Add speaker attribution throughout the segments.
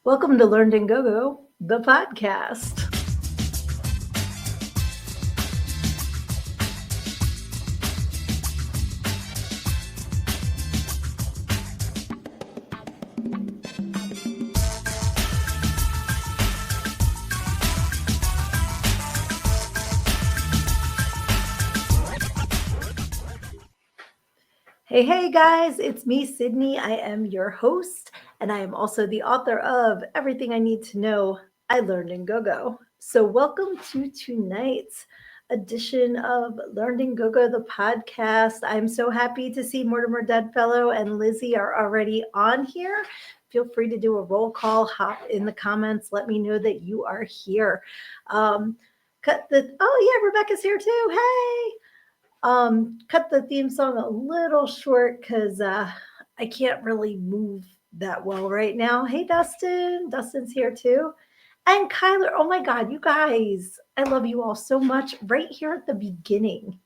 Speaker 1: Welcome to Learned and Go-Go, the podcast. Hey guys, it's me, Sydney. I am your host, and I am also the author of Everything I Need to Know I Learned in Go-Go. So welcome to tonight's edition of Learned in Go-Go, the podcast. I'm so happy to see Mortimer Deadfellow and Lizzie are already on here. Feel free to do a roll call, hop in the comments, let me know that you are here. Oh yeah, Rebecca's here too. Hey. Cut the theme song a little short because I can't really move that well right now. Hey, Dustin. Dustin's here too. And Kyler. Oh my God, you guys. I love you all so much right here at the beginning.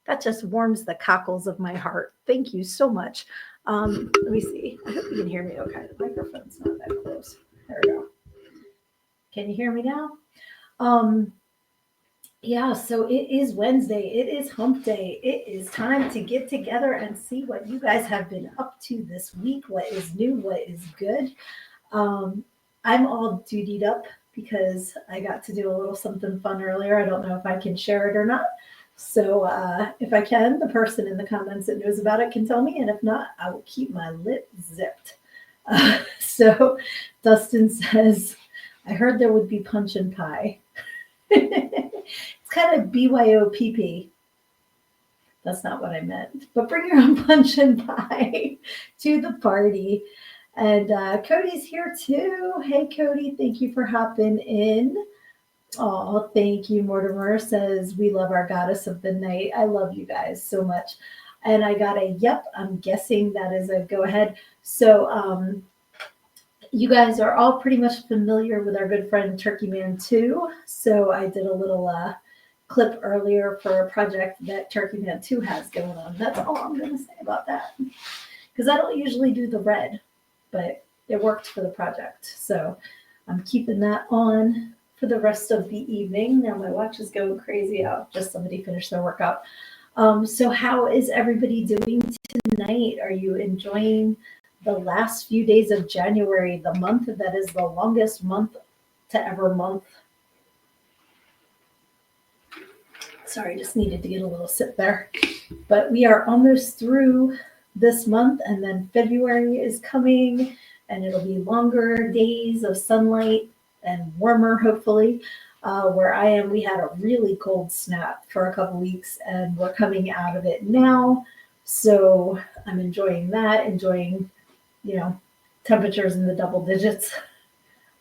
Speaker 1: That just warms the cockles of my heart. Thank you so much. Let me see. I hope you can hear me okay. The microphone's not that close. There we go. Can you hear me now? Yeah, so it is Wednesday. It is hump day. It is time to get together and see what you guys have been up to this week. What is new? What is good? I'm all dutied up because I got to do a little something fun earlier. I don't know if I can share it or not. So if I can, the person in the comments that knows about it can tell me. And if not, I will keep my lip zipped. So Dustin says, I heard there would be punch and pie. It's kind of BYOPP. That's not what I meant. But bring your own punch and pie to the party. And Cody's here too. Hey, Cody, thank you for hopping in. Oh, thank you. Mortimer says, we love our goddess of the night. I love you guys so much. And I got a yep. I'm guessing that is a go ahead. So you guys are all pretty much familiar with our good friend Turkey Man 2. So I did a little clip earlier for a project that Turkey Man 2 has going on. That's all I'm going to say about that. Because I don't usually do the red, but it worked for the project. So I'm keeping that on for the rest of the evening. Now my watch is going crazy out. Just somebody finished their workout. So how is everybody doing tonight? Are you enjoying the last few days of January, the month that is the longest month to ever month? Sorry, just needed to get a little sip there. But we are almost through this month, and then February is coming, and it'll be longer days of sunlight and warmer, hopefully. Where I am, we had a really cold snap for a couple weeks, and we're coming out of it now. So I'm enjoying that, temperatures in the double digits.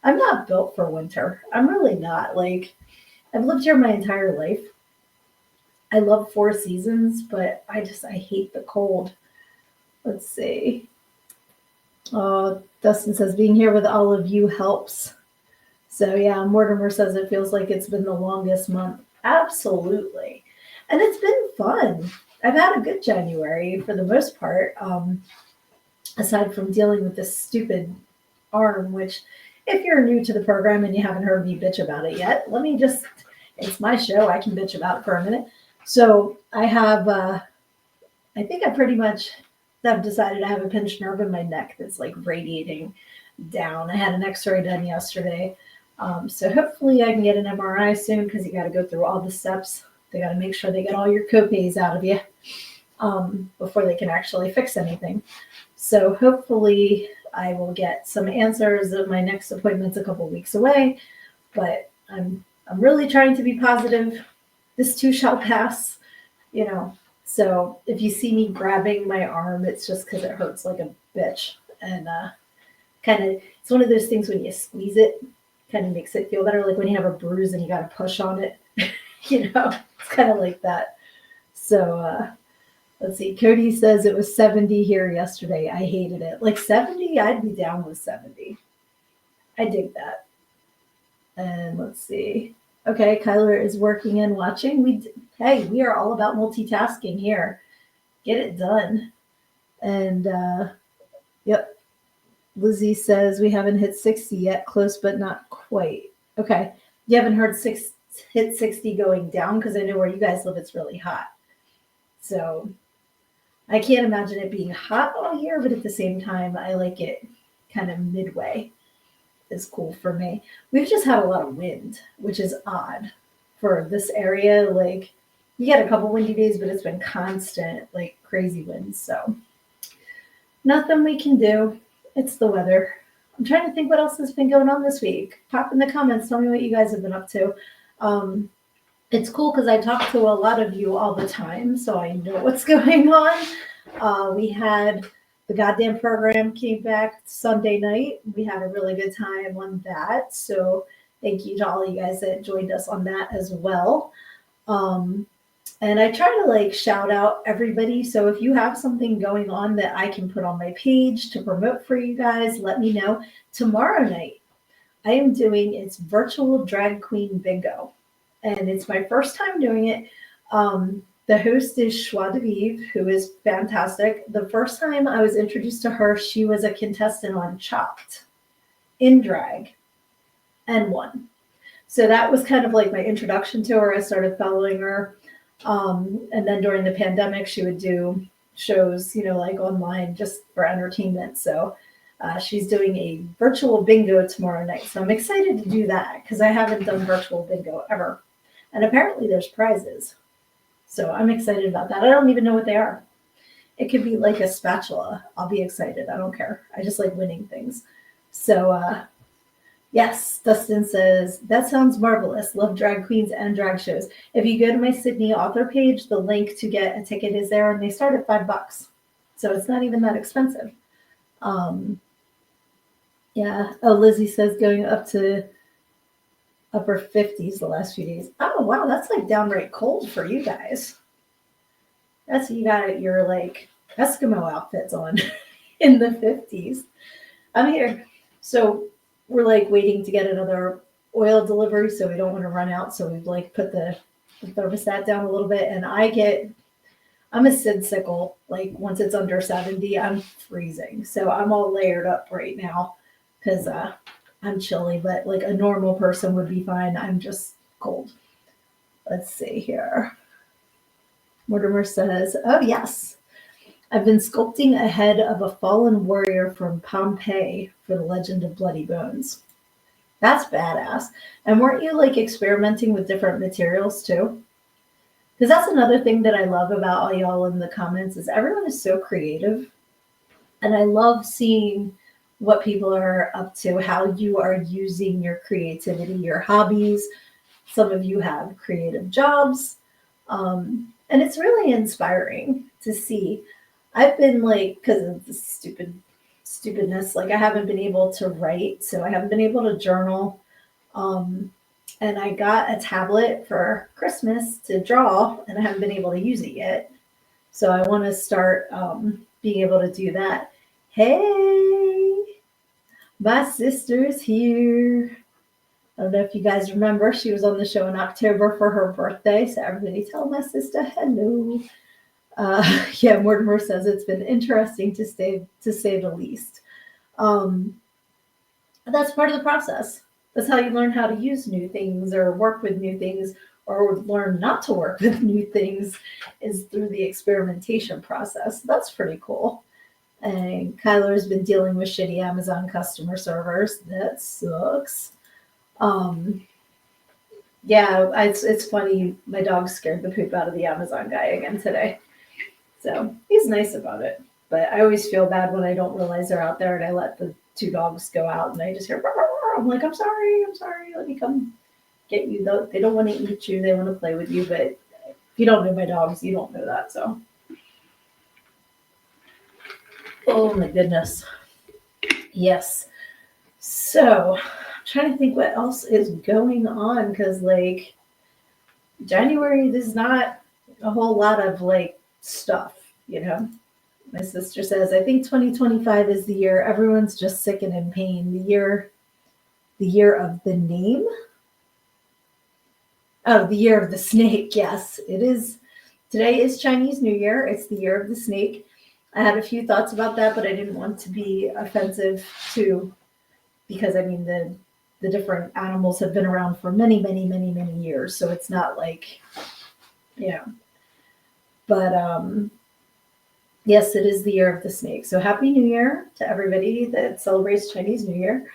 Speaker 1: I'm not built for winter. I'm really not. Like, I've lived here my entire life. I love 4 seasons, but I hate the cold. Let's see. Dustin says, being here with all of you helps. So yeah, Mortimer says it feels like it's been the longest month. Absolutely. And it's been fun. I've had a good January for the most part. Aside from dealing with this stupid arm, which if you're new to the program and you haven't heard me bitch about it yet, it's my show. I can bitch about it for a minute. So I have, I think I pretty much have decided I have a pinched nerve in my neck that's like radiating down. I had an x-ray done yesterday. So hopefully I can get an MRI soon because you got to go through all the steps. They got to make sure they get all your copays out of you before they can actually fix anything. So hopefully I will get some answers. My next appointment's a couple weeks away, but I'm really trying to be positive. This too shall pass, So if you see me grabbing my arm, it's just because it hurts like a bitch. And it's one of those things when you squeeze it, kind of makes it feel better. Like when you have a bruise and you got to push on it, it's kind of like that. So let's see. Cody says it was 70 here yesterday. I hated it. Like 70, I'd be down with 70. I dig that. And let's see. Okay, Kyler is working and watching. We are all about multitasking here. Get it done. And yep. Lizzie says we haven't hit 60 yet, close but not quite. Okay. You haven't hit 60 going down, because I know where you guys live, it's really hot. So I can't imagine it being hot all year, but at the same time, I like it kind of midway is cool for me. We've just had a lot of wind, which is odd for this area. Like, you get a couple windy days, but it's been constant, like crazy winds. So nothing we can do. It's the weather. I'm trying to think what else has been going on this week. Pop in the comments. Tell me what you guys have been up to. It's cool because I talk to a lot of you all the time, so I know what's going on. We had the goddamn program came back Sunday night. We had a really good time on that. So thank you to all you guys that joined us on that as well. And I try to like shout out everybody. So if you have something going on that I can put on my page to promote for you guys, let me know. Tomorrow night, I am doing its virtual drag queen bingo. And it's my first time doing it. The host is Joie de Vivre, who is fantastic. The first time I was introduced to her, she was a contestant on Chopped in drag and won. So that was kind of like my introduction to her. I started following her. And then during the pandemic, she would do shows, like online just for entertainment. So she's doing a virtual bingo tomorrow night. So I'm excited to do that because I haven't done virtual bingo ever. And apparently there's prizes. So I'm excited about that. I don't even know what they are. It could be like a spatula. I'll be excited. I don't care. I just like winning things. So yes, Dustin says, that sounds marvelous. Love drag queens and drag shows. If you go to my Sydnee author page, the link to get a ticket is there, and they start at $5. So it's not even that expensive. Yeah. Oh, Lizzie says going up to upper 50s the last few days. Oh, wow. That's like downright cold for you guys. That's you got your like Eskimo outfits on in the 50s. I'm here. So we're like waiting to get another oil delivery, so we don't want to run out. So we've like put the thermostat down a little bit, and I'm a sidsicle. Like once it's under 70, I'm freezing. So I'm all layered up right now because I'm chilly, but like a normal person would be fine. I'm just cold. Let's see here. Mortimer says, oh yes, I've been sculpting a head of a fallen warrior from Pompeii for the Legend of Bloody Bones. That's badass. And weren't you like experimenting with different materials too? Because that's another thing that I love about all y'all in the comments is everyone is so creative. And I love seeing what people are up to, how you are using your creativity, your hobbies. Some of you have creative jobs. And it's really inspiring to see. I've been like, because of the stupidness, like I haven't been able to write, so I haven't been able to journal. And I got a tablet for Christmas to draw, and I haven't been able to use it yet. So I want to start being able to do that. Hey, my sister's here. I don't know if you guys remember, she was on the show in October for her birthday. So everybody tell my sister hello. Yeah, Mortimer says it's been interesting to say the least. That's part of the process. That's how you learn how to use new things or work with new things or learn not to work with new things is through the experimentation process. That's pretty cool. And Kyler's been dealing with shitty Amazon customer servers. That sucks. Yeah, it's funny. My dog scared the poop out of the Amazon guy again today. So he's nice about it. But I always feel bad when I don't realize they're out there and I let the two dogs go out and I just hear, "Rah, rah, rah." I'm like, I'm sorry. Let me come get you. They don't want to eat you. They want to play with you. But if you don't know my dogs, you don't know that. So, oh my goodness. Yes. So I'm trying to think what else is going on because like January, there's not a whole lot of like stuff, My sister says, I think 2025 is the year everyone's just sick and in pain. The year of the name. Oh, the year of the snake. Yes, it is. Today is Chinese New Year. It's the year of the snake. I had a few thoughts about that, but I didn't want to be offensive to, because I mean the different animals have been around for many, many, many, many years. So it's not like, yeah. But yes, it is the year of the snake. So happy New Year to everybody that celebrates Chinese New Year.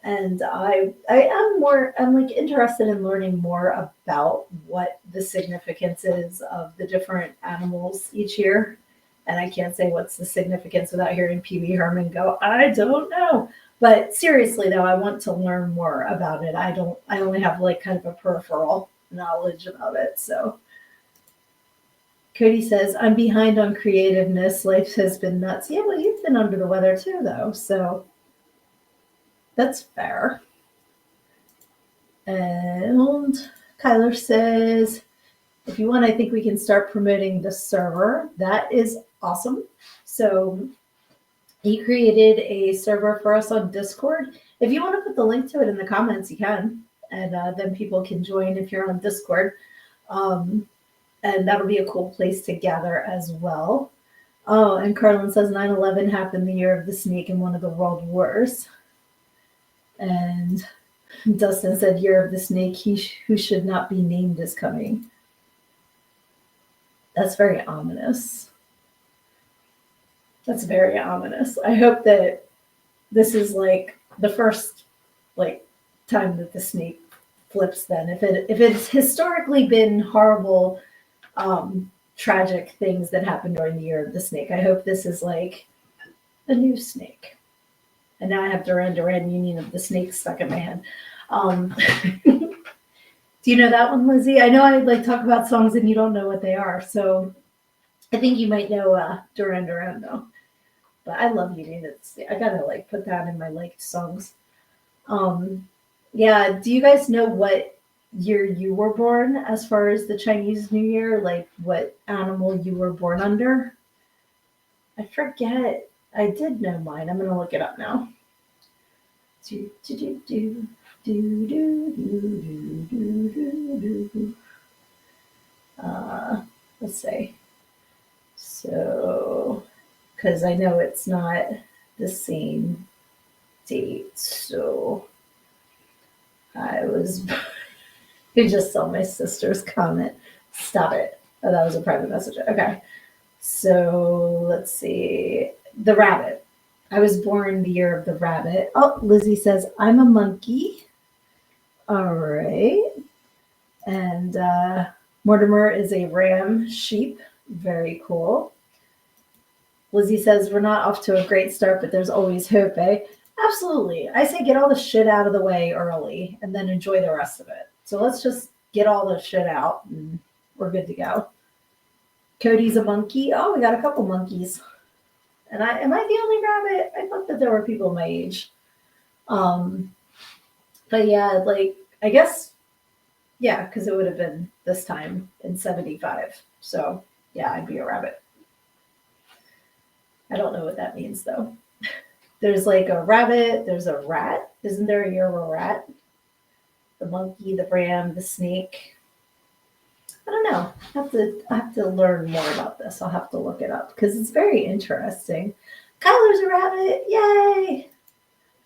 Speaker 1: And I'm like interested in learning more about what the significance is of the different animals each year. And I can't say what's the significance without hearing Pee Wee Herman go, I don't know. But seriously though, I want to learn more about it. I only have like kind of a peripheral knowledge about it. So Cody says, I'm behind on creativeness. Life has been nuts. Yeah, well, you've been under the weather too, though. So that's fair. And Kyler says, if you want, I think we can start promoting the server. That is awesome. So he created a server for us on Discord. If you want to put the link to it in the comments, you can. And then people can join if you're on Discord. And that'll be a cool place to gather as well. Oh, and Carlin says 9/11 happened the year of the snake in one of the world wars. And Dustin said, year of the snake, who should not be named is coming. That's very ominous. That's very ominous. I hope that this is like the first like time that the snake flips then. If it's historically been horrible, tragic things that happened during the year of the snake, I hope this is like a new snake. And now I have Duran Duran Union of the Snakes stuck in my head. Do you know that one, Lizzie? I know I like talk about songs and you don't know what they are. So I think you might know Duran Duran though. But I love Union. I gotta like put that in my liked songs. Yeah, do you guys know what year you were born as far as the Chinese New Year? Like what animal you were born under? I forget. I did know mine. I'm gonna look it up now. Do, do, do, do, do, do, do, do, do, do. Let's see. So, because I know it's not the same date. So I was, you just saw my sister's comment. Stop it. Oh, that was a private message. Okay. So let's see. The rabbit. I was born the year of the rabbit. Oh, Lizzie says, I'm a monkey. All right. And Mortimer is a ram sheep. Very cool. Lizzie says, we're not off to a great start, but there's always hope, eh? Absolutely. I say get all the shit out of the way early and then enjoy the rest of it. So let's just get all the shit out and we're good to go. Cody's a monkey. Oh, we got a couple monkeys. And am I the only rabbit? I thought that there were people my age. But yeah, like I guess, yeah, because it would have been this time in 75. So yeah, I'd be a rabbit. I don't know what that means though. There's like a rabbit, there's a rat. Isn't there a year of a rat? The monkey, the ram, the snake. I don't know. I have to learn more about this. I'll have to look it up because it's very interesting. Kyler's a rabbit. Yay!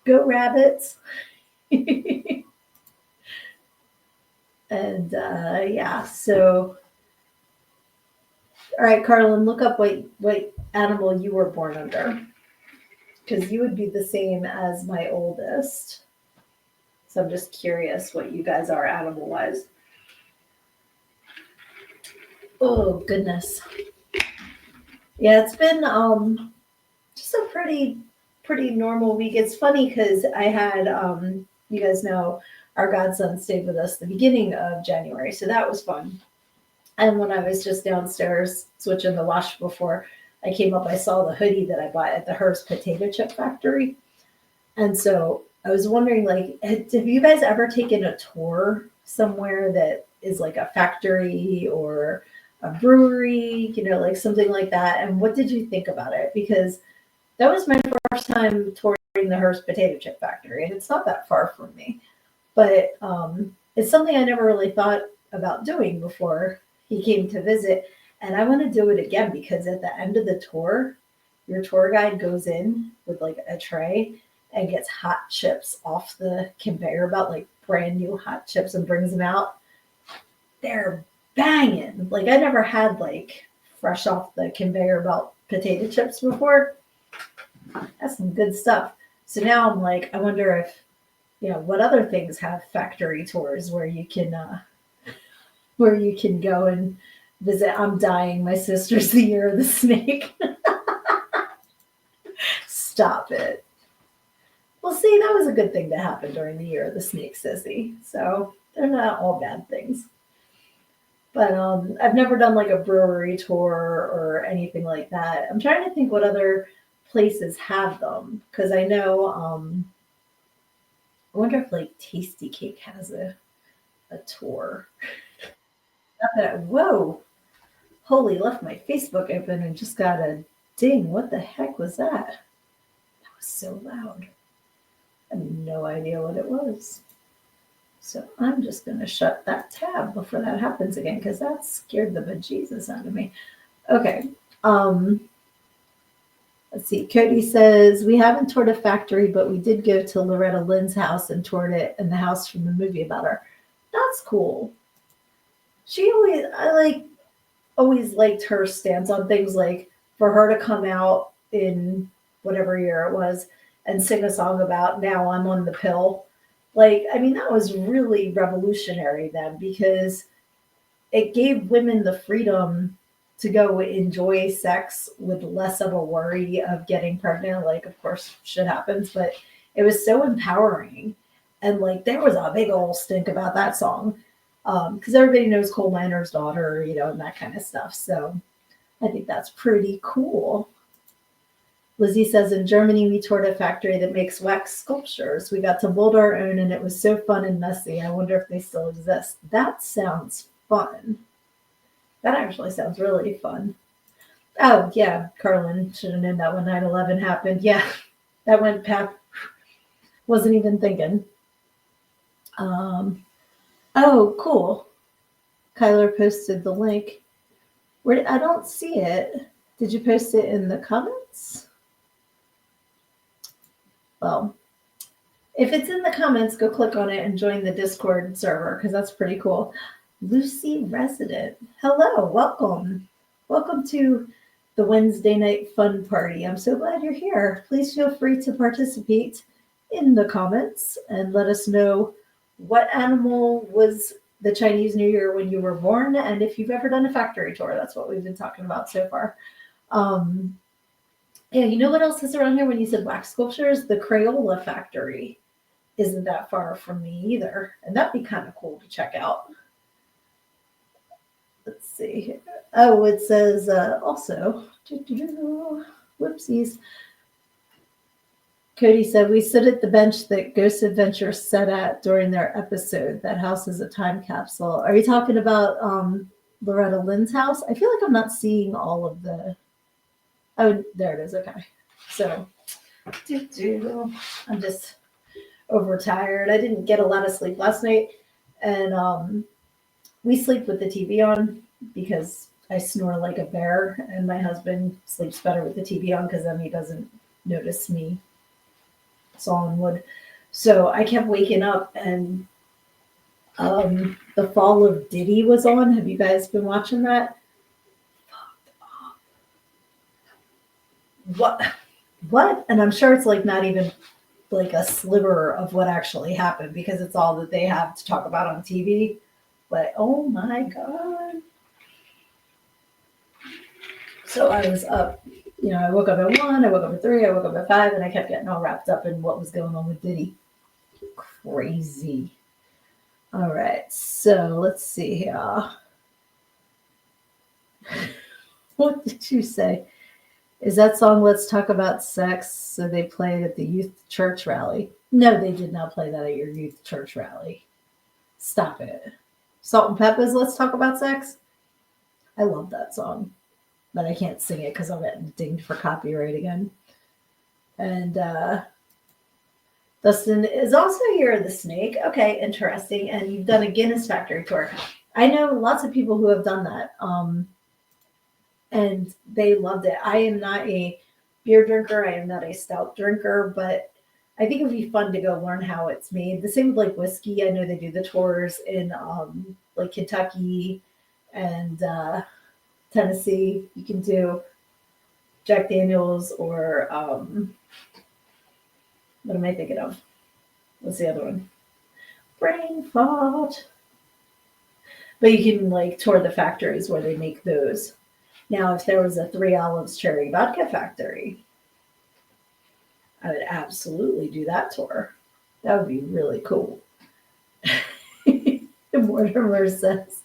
Speaker 1: Go rabbits. And yeah, so all right, Carlin, look up what animal you were born under. Because you would be the same as my oldest. So I'm just curious what you guys are animal wise. Oh goodness. Yeah, it's been just a pretty normal week. It's funny because I had you guys know our godson stayed with us the beginning of January, so that was fun. And when I was just downstairs switching the wash before I came up, I saw the hoodie that I bought at the Hearst potato chip factory. And so I was wondering, like, have you guys ever taken a tour somewhere that is like a factory or a brewery, you know, like something like that? And what did you think about it? Because that was my first time touring the Hearst potato chip factory, and it's not that far from me. But it's something I never really thought about doing before he came to visit. And I want to do it again because at the end of the tour, your tour guide goes in with like a tray and gets hot chips off the conveyor belt, like brand new hot chips, and brings them out. They're banging. Like I never had like fresh off the conveyor belt potato chips before. That's some good stuff. So now I'm like, I wonder if, what other things have factory tours where you can go and visit. I'm dying. My sister's the year of the snake. Stop it. Well, see, that was a good thing that happened during the year of the snake, sissy. So they're not all bad things. But I've never done like a brewery tour or anything like that. I'm trying to think what other places have them, because I know I wonder if like Tasty Cake has a tour. Not that whoa, holy, left my Facebook open and just got a ding. What the heck was that? That was so loud. I have no idea what it was. So I'm just going to shut that tab before that happens again, because that scared the bejesus out of me. Okay. Let's see. Cody says, we haven't toured a factory, but we did go to Loretta Lynn's house and toured it and the house from the movie about her. That's cool. I always liked her stance on things, like for her to come out in whatever year it was and sing a song about now I'm on the pill. Like, I mean, that was really revolutionary then, because it gave women the freedom to go enjoy sex with less of a worry of getting pregnant. Like, of course, shit happens, but it was so empowering. And like, there was a big old stink about that song, because everybody knows coal miner's daughter, and that kind of stuff. So I think that's pretty cool. Lizzie says, in Germany, we toured a factory that makes wax sculptures. We got to mold our own, and it was so fun and messy. I wonder if they still exist. That sounds fun. That actually sounds really fun. Oh, yeah, Carlin should have known that when 9/11 happened. Yeah, that went past. Wasn't even thinking. Oh, cool. Kyler posted the link. I don't see it. Did you post it in the comments? Well, if it's in the comments, go click on it and join the Discord server, because that's pretty cool. Lucy Resident. Hello, welcome. Welcome to the Wednesday night fun party. I'm so glad you're here. Please feel free to participate in the comments and let us know what animal was the Chinese New Year when you were born, and if you've ever done a factory tour. That's what we've been talking about so far. Yeah, you know what else is around here when you said wax sculptures? The Crayola factory isn't that far from me either, and that'd be kind of cool to check out. Let's see. Oh, it says also, whoopsies. Cody said, we sit at the bench that Ghost Adventure sat at during their episode. That house is a time capsule. Are you talking about Loretta Lynn's house? I feel like I'm not seeing all of the... Oh, there it is. Okay. So, I'm just overtired. I didn't get a lot of sleep last night. And we sleep with the TV on because I snore like a bear. And my husband sleeps better with the TV on because then he doesn't notice me sawing wood. So I kept waking up, and The Fall of Diddy was on. Have you guys been watching that? What? And I'm sure it's like not even like a sliver of what actually happened, because it's all that they have to talk about on TV. But oh my God. So I was up, I woke up at 1, I woke up at 3, I woke up at 5, and I kept getting all wrapped up in what was going on with Diddy. Crazy. All right, so let's see here. What did you say? Is that song Let's Talk About Sex? So they played at the youth church rally. No, they did not play that at your youth church rally. Stop it. Salt and Pepper's Let's Talk About Sex? I love that song, but I can't sing it because I'll get dinged for copyright again. And Dustin is also Year of the Snake. Okay, interesting. And you've done a Guinness Factory tour. I know lots of people who have done that. And they loved it. I am not a Guinness Factory tour person. beer drinker. I am not a stout drinker, but I think it would be fun to go learn how it's made. The same with like whiskey. I know they do the tours in like Kentucky and Tennessee. You can do Jack Daniels or what am I thinking of? What's the other one? Brain fart. But you can like tour the factories where they make those. Now, if there was a Three Olives cherry vodka factory, I would absolutely do that tour. That would be really cool. Mortimer says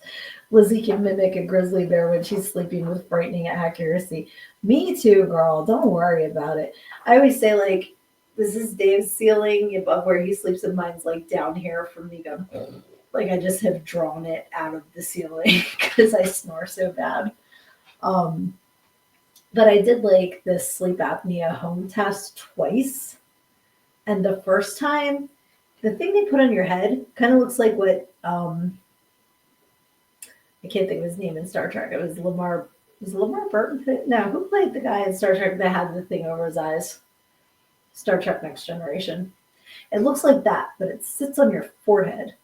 Speaker 1: Lizzie can mimic a grizzly bear when she's sleeping with frightening accuracy. Me too, girl. Don't worry about it. I always say, like, this is Dave's ceiling above where he sleeps, and mine's like down here from me going, like I just have drawn it out of the ceiling because I snore so bad. But I did like this sleep apnea home test twice. And the first time, the thing they put on your head kind of looks like what I can't think of his name in Star Trek. It was Lamar. Was it Lamar Burton? No, who played the guy in Star Trek that had the thing over his eyes? Star Trek Next Generation. It looks like that, but it sits on your forehead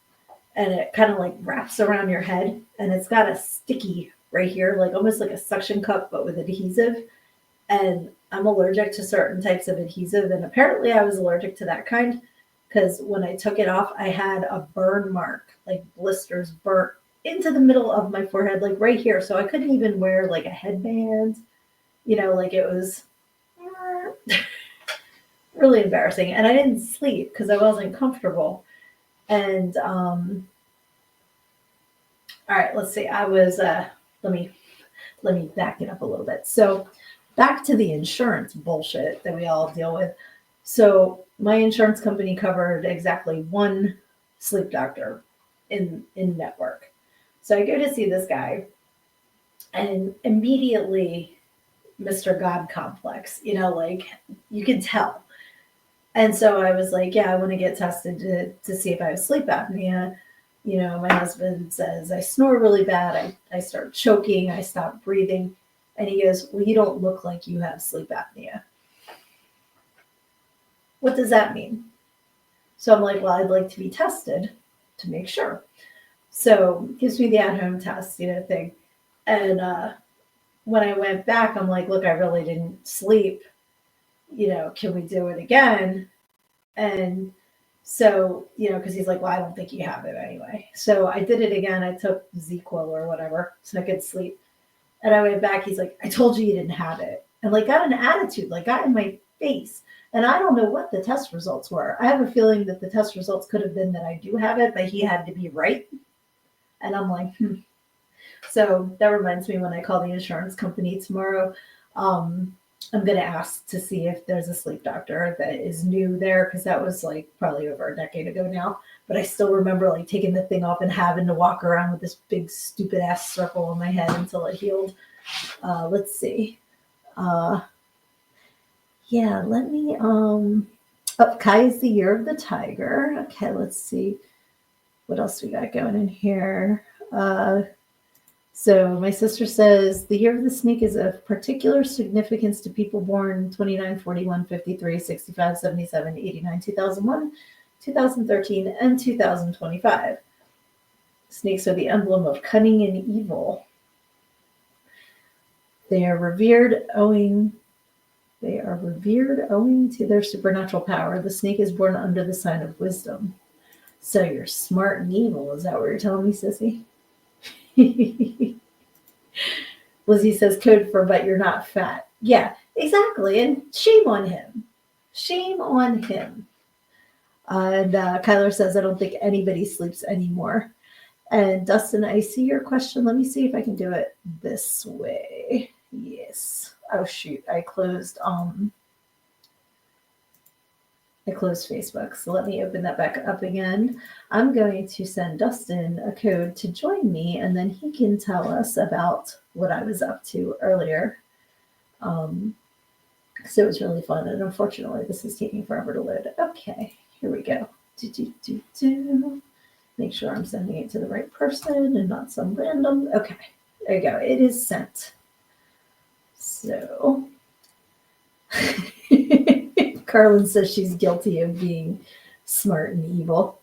Speaker 1: and it kind of like wraps around your head, and it's got a sticky right here, like almost like a suction cup, but with adhesive. And I'm allergic to certain types of adhesive, and apparently I was allergic to that kind because when I took it off, I had a burn mark, like blisters burnt into the middle of my forehead, like right here. So I couldn't even wear like a headband, like it was really embarrassing. And I didn't sleep because I wasn't comfortable. And all right, let's see. I was let me back it up a little bit. So back to the insurance bullshit that we all deal with. So my insurance company covered exactly one sleep doctor in network. So I go to see this guy, and immediately Mr. God complex, like you can tell. And so I was like, yeah, I want to get tested to see if I have sleep apnea. My husband says I snore really bad. I start choking. I stop breathing. And he goes, well, you don't look like you have sleep apnea. What does that mean? So I'm like, well, I'd like to be tested to make sure. So gives me the at-home test, thing. And when I went back, I'm like, look, I really didn't sleep. Can we do it again? And so, because he's like, well, I don't think you have it anyway. So I did it again. I took ZQL or whatever so I could sleep. And I went back. He's like, I told you didn't have it. And like got an attitude, like got in my face. And I don't know what the test results were. I have a feeling that the test results could have been that I do have it, but he had to be right. And I'm like, So that reminds me, when I call the insurance company tomorrow, I'm going to ask to see if there's a sleep doctor that is new there, because that was like probably over a decade ago now. But I still remember like taking the thing off and having to walk around with this big stupid ass circle on my head until it healed. Let's see. Yeah, let me. Kai is the year of the tiger. Okay, let's see. What else we got going in here? So my sister says the year of the snake is of particular significance to people born 29, 41, 53, 65, 77, 89, 2001, 2013, and 2025. Snakes are the emblem of cunning and evil. They are revered owing to their supernatural power. The snake is born under the sign of wisdom. So you're smart and evil. Is that what you're telling me, sissy? Lizzie says code for but you're not fat. Yeah, exactly. And shame on him. Shame on him. And Kyler says, I don't think anybody sleeps anymore. And Dustin, I see your question. Let me see if I can do it this way. Yes. Oh shoot. I closed Facebook. So let me open that back up again. I'm going to send Dustin a code to join me, and then he can tell us about what I was up to earlier. Because it was really fun, and unfortunately, this is taking forever to load. Okay, here we go. Make sure I'm sending it to the right person and not some random. Okay, there you go. It is sent. So, Carlin says she's guilty of being smart and evil.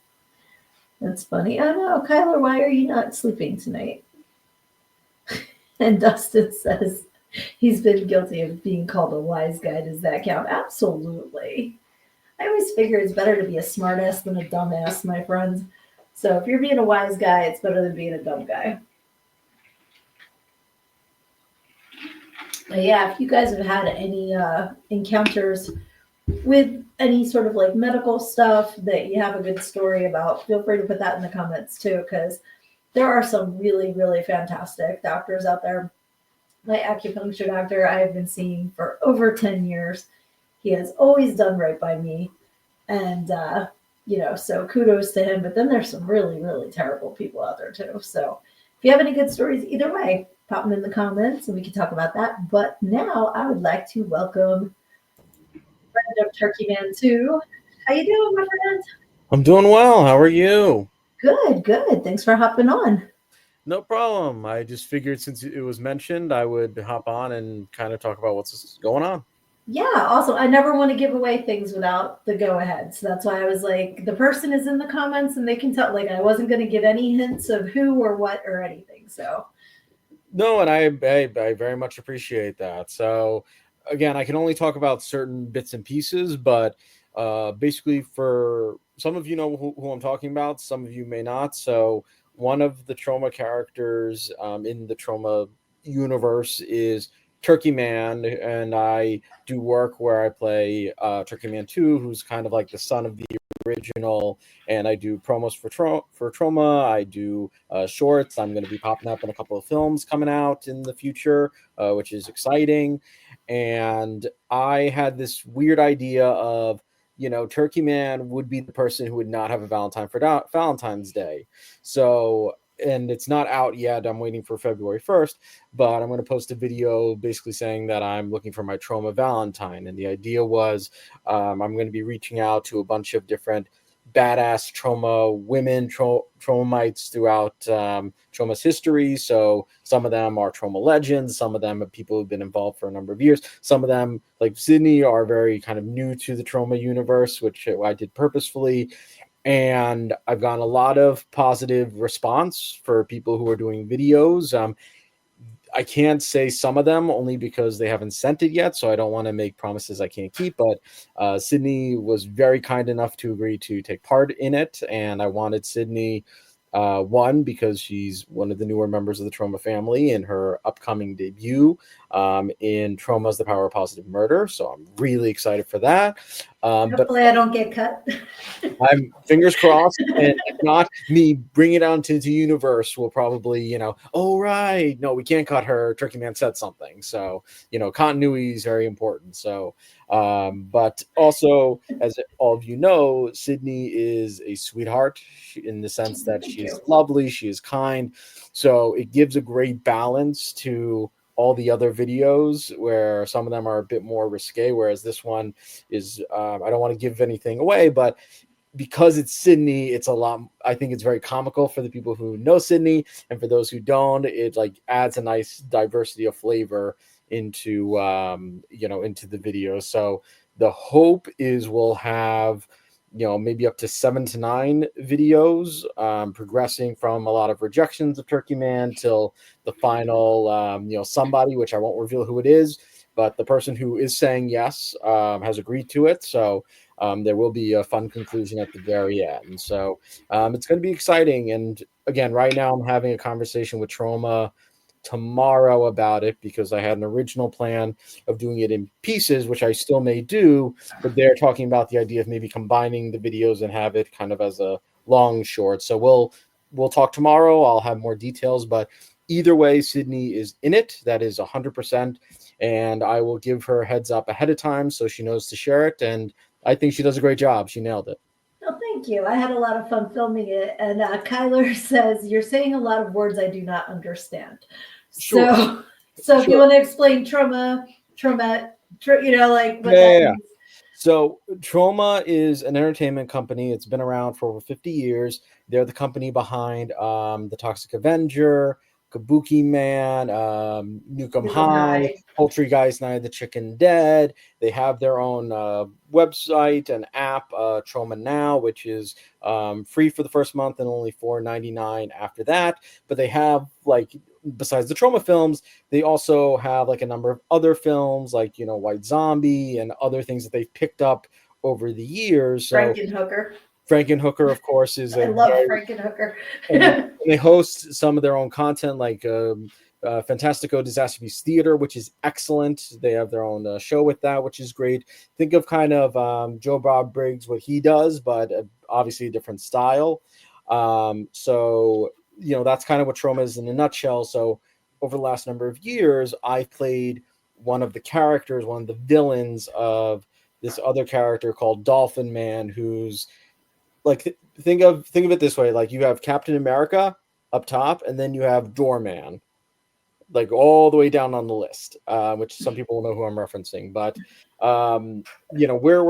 Speaker 1: That's funny. Oh no, Kyler, why are you not sleeping tonight? And Dustin says he's been guilty of being called a wise guy. Does that count? Absolutely. I always figure it's better to be a smartass than a dumbass, my friends. So if you're being a wise guy, it's better than being a dumb guy. But yeah, if you guys have had any encounters with any sort of like medical stuff that you have a good story about, feel free to put that in the comments too, because there are some really, really fantastic doctors out there. My acupuncture doctor I have been seeing for over 10 years. He has always done right by me. And, so kudos to him. But then there's some really, really terrible people out there too. So if you have any good stories, either way, pop them in the comments and we can talk about that. But now I would like to welcome friend of Turkey Man 2. How you doing, my friend?
Speaker 2: I'm doing well. How are you?
Speaker 1: Good, good. Thanks for hopping on.
Speaker 2: No problem. I just figured since it was mentioned, I would hop on and kind of talk about what's going on.
Speaker 1: Yeah, also, I never want to give away things without the go ahead. So that's why I was like, the person is in the comments and they can tell. Like, I wasn't going to give any hints of who or what or anything. So,
Speaker 2: No, and I very much appreciate that. So, again, I can only talk about certain bits and pieces, but basically, for some of you know who I'm talking about, some of you may not. So, one of the trauma characters in the trauma universe is Turkey Man, and I do work where I play Turkey Man 2, who's kind of like the son of the original, and I do promos for trauma. I do shorts. I'm going to be popping up in a couple of films coming out in the future, which is exciting. And I had this weird idea of, Turkey Man would be the person who would not have a Valentine for Valentine's Day. So, and it's not out yet. I'm waiting for February 1st, but I'm going to post a video basically saying that I'm looking for my trauma Valentine. And the idea was I'm going to be reaching out to a bunch of different badass trauma women, traumites throughout trauma's history. So some of them are trauma legends. Some of them are people who've been involved for a number of years. Some of them, like Sydney, are very kind of new to the trauma universe, which I did purposefully. And I've gotten a lot of positive response for people who are doing videos. I can't say some of them only because they haven't sent it yet, so I don't want to make promises I can't keep. But Sydney was very kind enough to agree to take part in it, and I wanted Sydney, one, because she's one of the newer members of the Trauma family in her upcoming debut in Trauma's The Power of Positive Murder. So I'm really excited for that. But
Speaker 1: hopefully, I don't get cut.
Speaker 2: I'm fingers crossed, and if not, me bring it out into the universe will probably, oh right, no, we can't cut her. Turkey Man said something, so continuity is very important. So, but also, as all of you know, Sydney is a sweetheart in the sense that
Speaker 1: Thank
Speaker 2: she's
Speaker 1: you.
Speaker 2: lovely, she is kind, so it gives a great balance to all the other videos where some of them are a bit more risque, whereas this one is I don't want to give anything away, but because it's Sydney, it's a lot. I think it's very comical for the people who know Sydney, and for those who don't, it like adds a nice diversity of flavor into into the video. So the hope is we'll have maybe up to 7 to 9 videos, progressing from a lot of rejections of Turkey Man till the final somebody, which I won't reveal who it is, but the person who is saying yes has agreed to it. So there will be a fun conclusion at the very end. So it's going to be exciting. And again, right now I'm having a conversation with Trauma tomorrow about it because I had an original plan of doing it in pieces, which I still may do, but they're talking about the idea of maybe combining the videos and have it kind of as a long short. So we'll talk tomorrow. I'll have more details, but either way, Sydney is in it. That is 100%. And I will give her heads up ahead of time so she knows to share it. And I think she does a great job. She nailed it.
Speaker 1: Well, thank you. I had a lot of fun filming it. And Kyler says, you're saying a lot of words I do not understand.
Speaker 2: Sure.
Speaker 1: So if you want to explain like what that
Speaker 2: Yeah.
Speaker 1: means.
Speaker 2: So Trauma is an entertainment company. It's been around for over 50 years. They're the company behind The Toxic Avenger, Kabuki Man, Nukem
Speaker 1: Nukem
Speaker 2: High,
Speaker 1: High.
Speaker 2: Poultry Guys, Night of the Chicken Dead. They have their own website and app, Troma Now, which is free for the first month and only $4.99 after that. But they have, like, besides the Troma films, they also have like a number of other films, like, you know, White Zombie and other things that they've picked up over the years. So
Speaker 1: Frankenhooker.
Speaker 2: Frankenhooker, of course, is
Speaker 1: I
Speaker 2: a
Speaker 1: love
Speaker 2: very,
Speaker 1: Frankenhooker.
Speaker 2: and they host some of their own content, like Fantastico Disaster Beast Theater, which is excellent. They have their own show with that, which is great. Think of kind of Joe Bob Briggs, what he does, but obviously a different style. So, you know, that's kind of what Troma is in a nutshell. So over the last number of years, I've played one of the characters, one of the villains of this other character called Dolphin Man, who's like, think of it this way: like, you have Captain America up top, and then you have Doorman, like all the way down on the list, which some people will know who I'm referencing. But you know, we're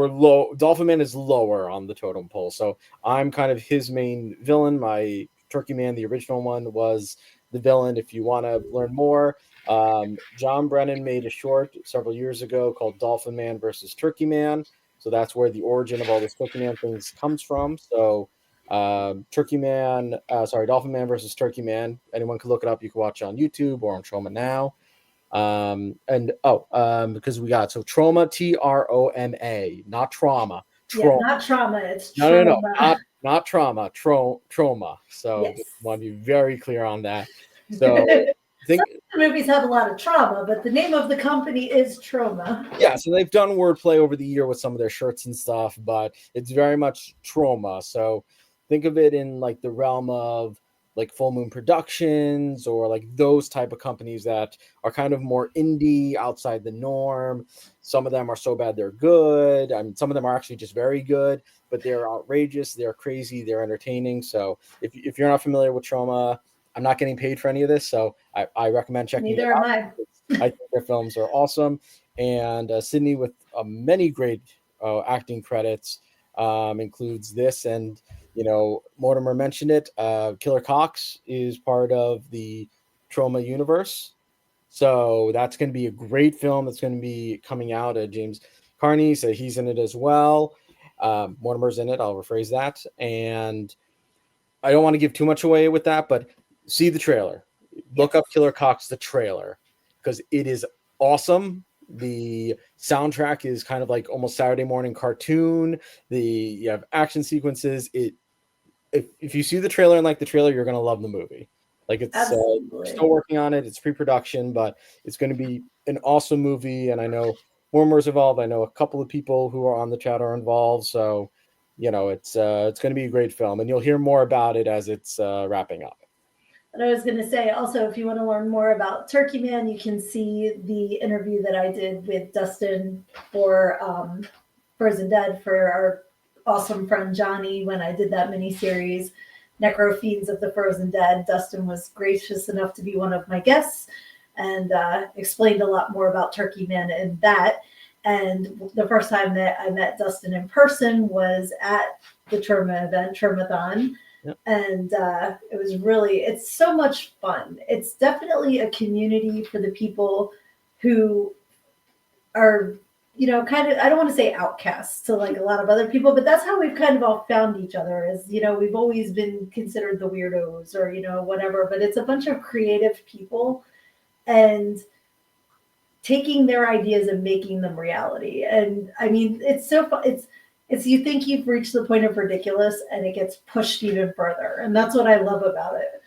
Speaker 2: low. Dolphin Man is lower on the totem pole, so I'm kind of his main villain. My Turkey Man, the original one, was the villain. If you want to learn more, John Brennan made a short several years ago called Dolphin Man versus Turkey Man. So that's where the origin of all this Turkey Man things comes from. So Dolphin Man versus Turkey Man. Anyone can look it up. You can watch it on YouTube or on Troma Now. Because we got, so Troma, Troma, not trauma.
Speaker 1: Yeah,
Speaker 2: Troma.
Speaker 1: not trauma. It's
Speaker 2: No,
Speaker 1: Troma.
Speaker 2: not trauma. Troma. So
Speaker 1: Yes.
Speaker 2: just want to be very clear on that. So
Speaker 1: Some
Speaker 2: think,
Speaker 1: of the movies have a lot of trauma, but the name of the company is Troma.
Speaker 2: yeah, so they've done wordplay over the year with some of their shirts and stuff, but it's very much Troma. So think of it in like the realm of like Full Moon Productions, or like those type of companies that are kind of more indie, outside the norm. Some of them are so bad they're good. I mean, some of them are actually just very good, but they're outrageous, they're crazy, they're entertaining. So if you're not familiar with Troma, I'm not getting paid for any of this, so I recommend checking it
Speaker 1: Neither am
Speaker 2: out.
Speaker 1: I.
Speaker 2: I think their films are awesome. And Sydney, with many great acting credits, includes this. And, you know, Mortimer mentioned it. Killer Cox is part of the Troma universe. So that's going to be a great film that's going to be coming out. James Carney, so he's in it as well. Mortimer's in it. I'll rephrase that. And I don't want to give too much away with that, but see the trailer. Look up Killer Cox, the trailer, because it is awesome. The soundtrack is kind of like almost Saturday morning cartoon. You have action sequences. If you see the trailer and like the trailer, you're gonna love the movie. Like, it's we're
Speaker 1: Absolutely.
Speaker 2: still working on it. It's pre-production, but it's going to be an awesome movie. And I know Warmer's involved. I know a couple of people who are on the chat are involved. So, you know, it's going to be a great film, and you'll hear more about it as it's wrapping up.
Speaker 1: And I was going to say also, if you want to learn more about Turkey Man, you can see the interview that I did with Dustin for Frozen Dead for our awesome friend Johnny when I did that miniseries, Necro Fiends of the Frozen Dead. Dustin was gracious enough to be one of my guests and explained a lot more about Turkey Man in that. And the first time that I met Dustin in person was at the Troma event, Tromathon.
Speaker 2: Yep.
Speaker 1: And it was really, it's so much fun. It's definitely a community for the people who are, you know, kind of, I don't want to say outcasts to like a lot of other people, but that's how we've kind of all found each other, is, you know, we've always been considered the weirdos or, you know, whatever, but it's a bunch of creative people and taking their ideas and making them reality. And I mean, it's so fun. It's you think you've reached the point of ridiculous and it gets pushed even further. And that's what I love about it.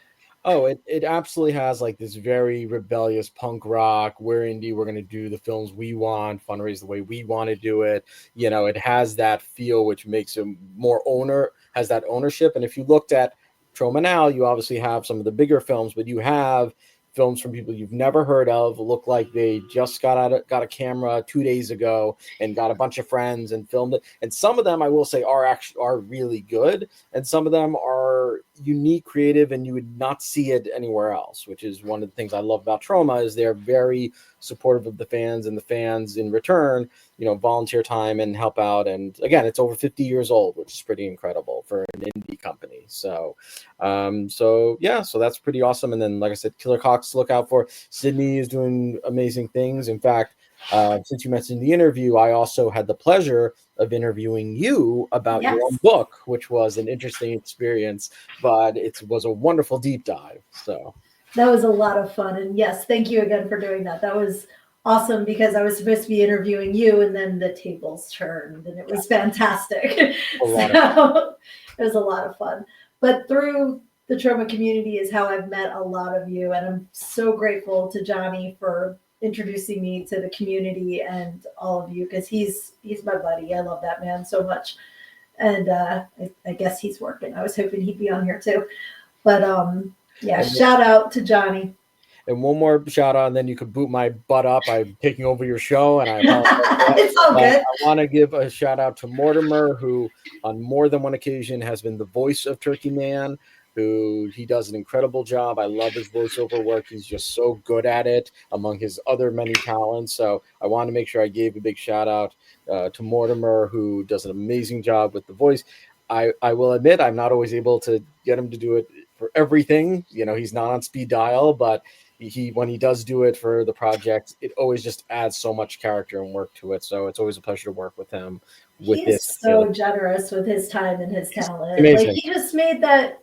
Speaker 2: Oh, it absolutely has like this very rebellious punk rock. We're indie. We're going to do the films we want, fundraise the way we want to do it. You know, it has that feel, which makes it more has that ownership. And if you looked at Troma Now, you obviously have some of the bigger films, but you have films from people you've never heard of, look like they just got a camera 2 days ago and got a bunch of friends and filmed it. And some of them, I will say, are really good, and some of them are super unique, creative, and you would not see it anywhere else, which is one of the things I love about Trauma is they're very supportive of the fans, and the fans in return, volunteer time and help out. And again, it's over 50 years old, which is pretty incredible for an indie company. So so that's pretty awesome. And then, like I said, Killer Cox to look out for. Sydney is doing amazing things. In fact, since you mentioned the interview, I also had the pleasure of interviewing you about your own book, which was an interesting experience, but it was a wonderful deep dive. So
Speaker 1: that was a lot of fun. And yes, thank you again for doing that. That was awesome because I was supposed to be interviewing you and then the tables turned and it was fantastic. So it was a lot of fun. But through the trauma community is how I've met a lot of you. And I'm so grateful to Johnny for introducing me to the community and all of you, because he's my buddy. I love that man so much. And I guess he's working. I was hoping he'd be on here too. But yeah, shout out to Johnny.
Speaker 2: And one more shout out, and then you could boot my butt up. I'm taking over your show, and I apologize.
Speaker 1: It's all good.
Speaker 2: I want to give a shout out to Mortimer, who on more than one occasion has been the voice of Turkey Man. He does an incredible job. I love his voiceover work. He's just so good at it among his other many talents. So I want to make sure I gave a big shout out to Mortimer, who does an amazing job with the voice. I will admit I'm not always able to get him to do it for everything. He's not on speed dial, but when he does do it for the project, it always just adds so much character and work to it. So it's always a pleasure to work with him.
Speaker 1: He's so generous with his time and his talent.
Speaker 2: Amazing.
Speaker 1: Like, he just made that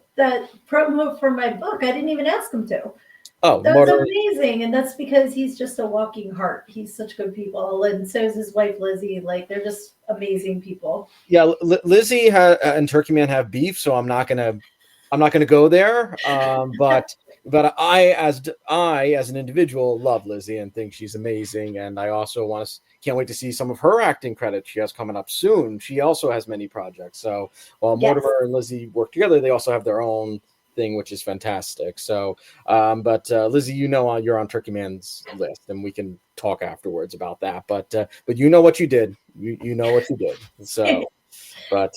Speaker 1: promo for my book. I didn't even ask him to.
Speaker 2: Oh,
Speaker 1: that's amazing. And that's because he's just a walking heart. He's such good people. And so is his wife, Lizzie. Like, they're just amazing people.
Speaker 2: Yeah. Lizzie and Turkey Man have beef, so I'm not going to go there. But I, as an individual, love Lizzie and think she's amazing. And I also can't wait to see some of her acting credits she has coming up soon. She also has many projects. So while Mortimer and Lizzie work together, they also have their own thing, which is fantastic. So, but Lizzie, you're on Turkey Man's list, and we can talk afterwards about that. But you know what you did. You know what you did. So, but.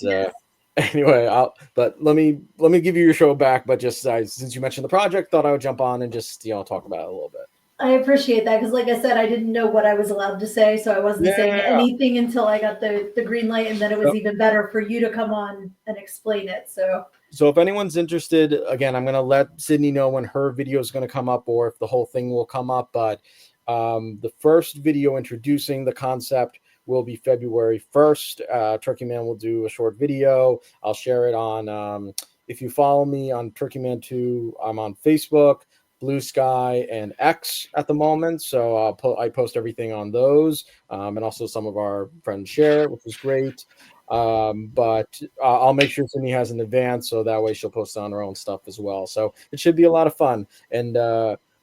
Speaker 2: Anyway, but let me give you your show back. But just since you mentioned the project, thought I would jump on and just talk about it a little bit.
Speaker 1: I appreciate that because, like I said, I didn't know what I was allowed to say, so I wasn't saying anything until I got the green light, and then it was even better for you to come on and explain it. So
Speaker 2: if anyone's interested, again, I'm going to let Sydney know when her video is going to come up or if the whole thing will come up. But the first video introducing the concept will be February 1st. Turkey Man will do a short video. I'll share it on, if you follow me on Turkey Man 2, I'm on Facebook, Blue Sky, and X at the moment. So I post everything on those. And also some of our friends share it, which is great. But I'll make sure Sydney has an advance, so that way she'll post on her own stuff as well. So it should be a lot of fun. And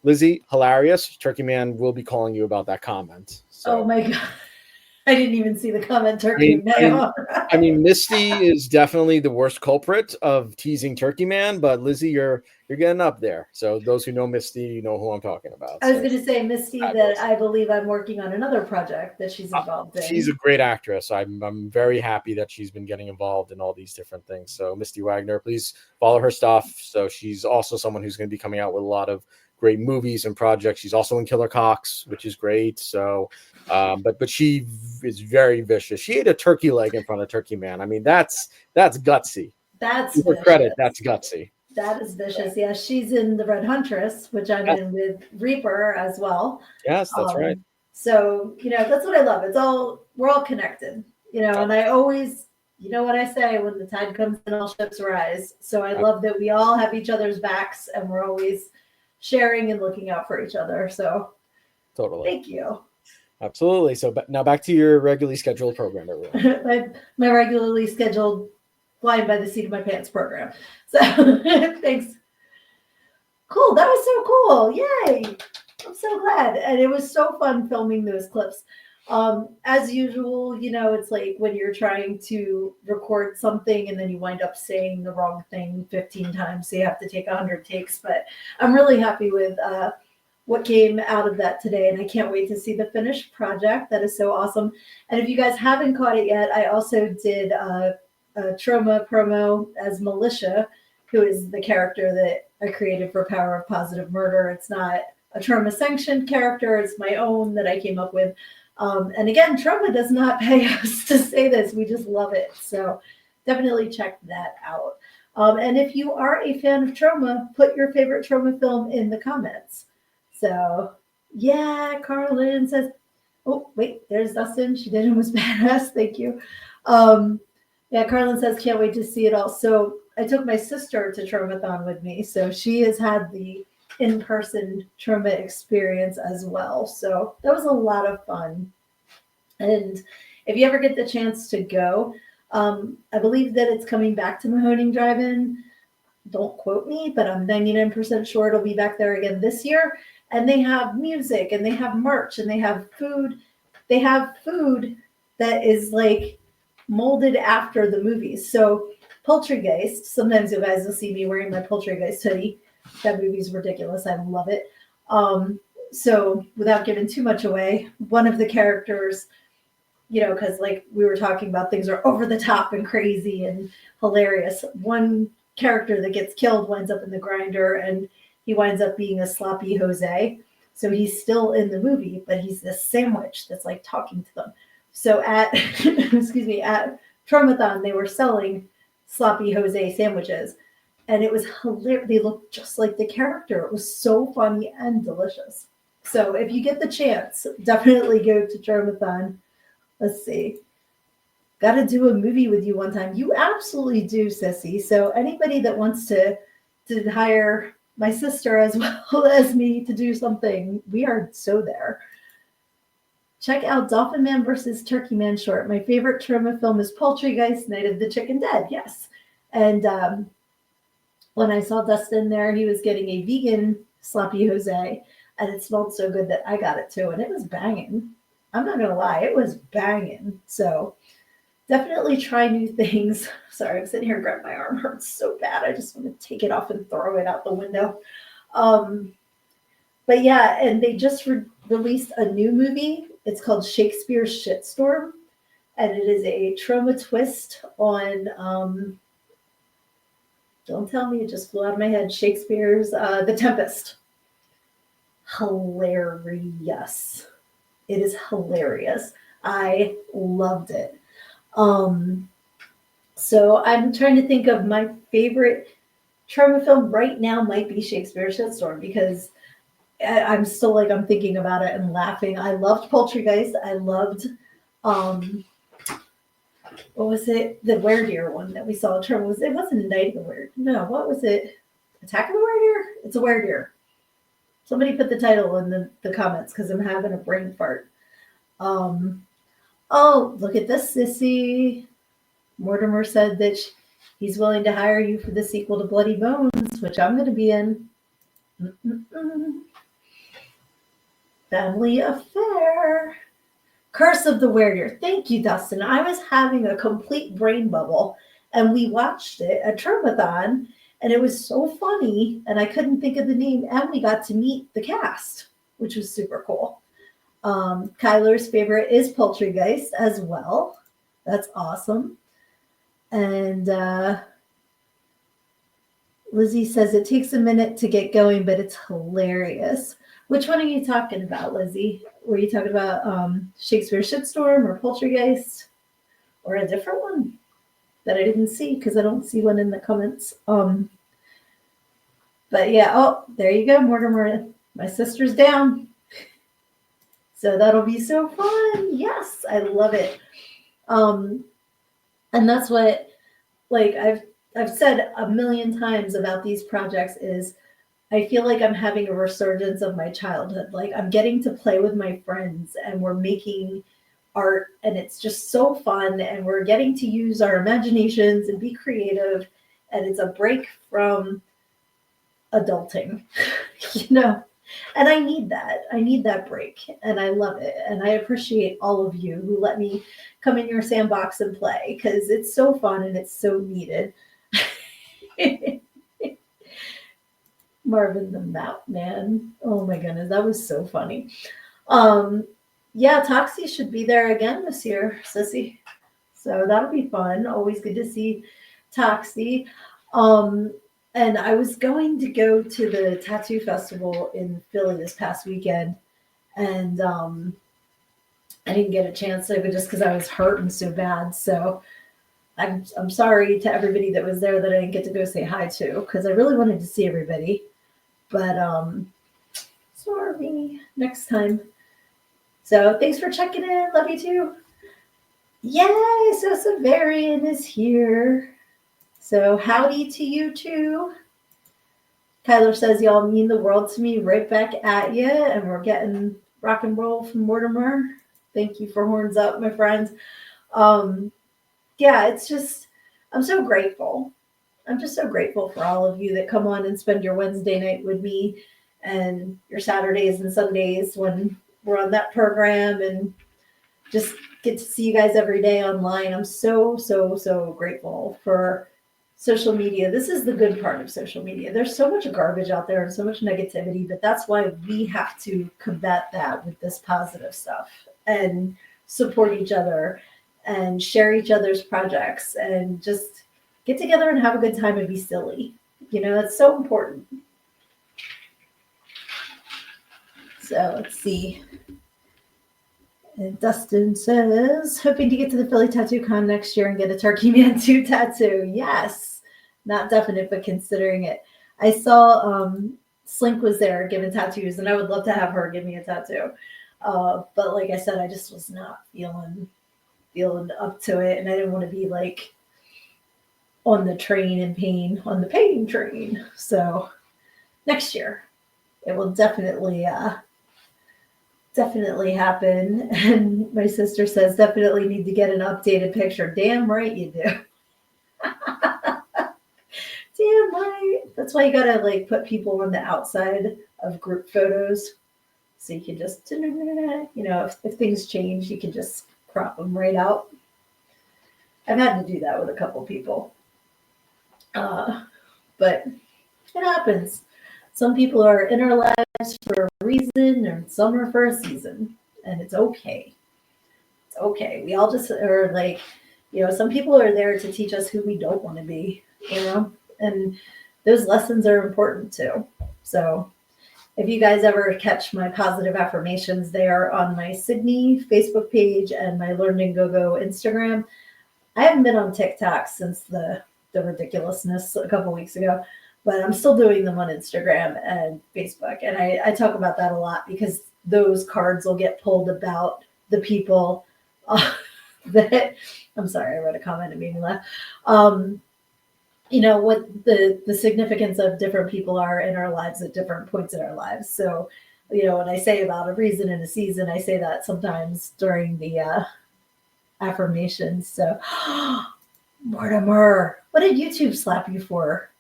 Speaker 2: Lizzie, hilarious. Turkey Man will be calling you about that comment. So.
Speaker 1: Oh my God. I didn't even see the comment. Turkey
Speaker 2: I mean, Misty is definitely the worst culprit of teasing Turkey Man, but Lizzie, you're getting up there. So those who know Misty, you know who I'm talking about.
Speaker 1: I was going to say Misty, that I believe I'm working on another project that she's involved in.
Speaker 2: She's a great actress. I'm very happy that she's been getting involved in all these different things. So Misty Wagner, please follow her stuff. So she's also someone who's going to be coming out with a lot of great movies and projects. She's also in Killer Cox, which is great. So, but she is very vicious. She ate a turkey leg in front of Turkey Man. I mean, that's gutsy.
Speaker 1: That's
Speaker 2: for credit. That's gutsy.
Speaker 1: That is vicious. Yeah, she's in The Red Huntress, which I'm in with Reaper as well.
Speaker 2: Yes, that's right.
Speaker 1: So, that's what I love. We're all connected, and I always, what I say, when the tide comes in, all ships rise. So I love that we all have each other's backs and we're always sharing and looking out for each other. So
Speaker 2: totally.
Speaker 1: Thank you.
Speaker 2: Absolutely. So now back to your regularly scheduled program, everyone.
Speaker 1: my regularly scheduled flying by the seat of my pants program. So thanks. Cool. That was so cool. Yay. I'm so glad. And it was so fun filming those clips. As usual, it's like when you're trying to record something and then you wind up saying the wrong thing 15 times. So you have to take 100 takes. But I'm really happy with what came out of that today. And I can't wait to see the finished project. That is so awesome. And if you guys haven't caught it yet, I also did a trauma promo as Militia who is the character that I created for Power of Positive Murder. It's not a trauma sanctioned character, it's my own that I came up with. And again, trauma does not pay us to say this, we just love it. So definitely check that out. And if you are a fan of trauma, put your favorite trauma film in the comments. So, yeah, Carlin says, oh, wait, there's Dustin. She did and was badass. Thank you. Yeah, Carlin says, can't wait to see it all. So I took my sister to Traumathon with me. So she has had the in-person trauma experience as well. So that was a lot of fun. And if you ever get the chance to go, I believe that it's coming back to Mahoning Drive-In. Don't quote me, but I'm 99% sure it'll be back there again this year. And they have music and they have merch and they have food. They have food that is like molded after the movies. So Poultrygeist, sometimes you guys will see me wearing my Poultrygeist hoodie. That movie's ridiculous. I love it. So without giving too much away, one of the characters, you know, because like we were talking about, things are over the top and crazy and hilarious. One character that gets killed winds up in the grinder, and he winds up being a sloppy Jose. So he's still in the movie, but he's this sandwich that's like talking to them. So at excuse me, at Traumathon, they were selling sloppy Jose sandwiches, and it was hilarious. They looked just like the character. It was so funny and delicious. So if you get the chance, definitely go to Traumathon. Let's see. Got to do a movie with you one time. You absolutely do, Sissy. So anybody that wants to hire my sister as well as me to do something, we are so there. Check out Dolphin Man versus Turkey Man short. My favorite trauma film is Poultrygeist, Night of the Chicken Dead. Yes. And when I saw Dustin there, he was getting a vegan sloppy Jose, and it smelled so good that I got it too, and it was banging. I'm not gonna lie, it was banging. So definitely try new things. Sorry, I'm sitting here grabbing my arm, hurts so bad. I just want to take it off and throw it out the window. But yeah, and they just released a new movie. It's called Shakespeare's Shitstorm, and it is a trauma twist on. Don't tell me, it just flew out of my head. Shakespeare's The Tempest. Hilarious. It is hilarious. I loved it. So I'm trying to think of my favorite trauma film right now. Might be Shakespeare's Shitstorm, because I'm still like, I'm thinking about it and laughing. I loved Poultrygeist. I loved what was it? The Weredier one that we saw. It wasn't Night of the Were. No, what was it? Attack of the Weredier? It's a Weredier. Somebody put the title in the comments, because I'm having a brain fart. Oh, look at this, Sissy. Mortimer said that he's willing to hire you for the sequel to Bloody Bones, which I'm going to be in. Family Affair. Curse of the Weredier. Thank you, Dustin. I was having a complete brain bubble, and we watched it at Traumathon, and it was so funny, and I couldn't think of the name, and we got to meet the cast, which was super cool. Kyler's favorite is Poultrygeist as well. That's awesome. And Lizzie says it takes a minute to get going, but it's hilarious. Which one are you talking about, Lizzie? Were you talking about Shakespeare's Shitstorm or Poultrygeist, or a different one that I didn't see, because I don't see one in the comments? But yeah, oh, there you go, Mortimer. My sister's down. So that'll be so fun. Yes, I love it. And that's what, like, I've said a million times about these projects is I feel like I'm having a resurgence of my childhood. Like, I'm getting to play with my friends, and we're making art, and it's just so fun, and we're getting to use our imaginations and be creative, and it's a break from adulting, you know? And I need that break, and I love it. And I appreciate all of you who let me come in your sandbox and play, because it's so fun and it's so needed. Marvin the Mount Man. Oh my goodness, that was so funny. Yeah, Toxie should be there again this year, Sissy. So that'll be fun. Always good to see Toxie. And I was going to go to the tattoo festival in Philly this past weekend, and I didn't get a chance to just because I was hurting so bad. So I'm sorry to everybody that was there that I didn't get to go say hi to because I really wanted to see everybody. But sorry, next time. So thanks for checking in. Love you too. Yay! So Severian is here. So howdy to you too. Kyler says y'all mean the world to me. Right back at you, and we're getting rock and roll from Mortimer. Thank you for horns up, my friends. Yeah, it's just I'm so grateful. I'm just so grateful for all of you that come on and spend your Wednesday night with me and your Saturdays and Sundays when we're on that program and just get to see you guys every day online. I'm so grateful for social media. This is the good part of social media. There's so much garbage out there and so much negativity, but that's why we have to combat that with this positive stuff and support each other and share each other's projects and just get together and have a good time and be silly. You know, it's so important. So let's see. And Dustin says, hoping to get to the Philly Tattoo Con next year and get a Turkey Man 2 tattoo. Yes, not definite, but considering it. I saw Slink was there giving tattoos, and I would love to have her give me a tattoo. But like I said, I just was not feeling up to it, and I didn't want to be like on the pain train. So next year, it will definitely happen. And my sister says definitely need to get an updated picture. Damn right you do. Damn right. That's why you gotta like put people on the outside of group photos, so you can just if things change, you can just crop them right out. I've had to do that with a couple people, but it happens. Some people are in our lives for a reason, or some are for a season, and it's okay. It's okay. We all just are like, some people are there to teach us who we don't want to be, and those lessons are important too. So if you guys ever catch my positive affirmations, they are on my Sydnee Facebook page and my Learn and Go Instagram. I haven't been on TikTok since the ridiculousness a couple weeks ago, but I'm still doing them on Instagram and Facebook. And I talk about that a lot because those cards will get pulled about the people that, I'm sorry, I read a comment and made me laugh. What the significance of different people are in our lives at different points in our lives. So, when I say about a reason and a season, I say that sometimes during the affirmations. So, Mortimer, what did YouTube slap you for?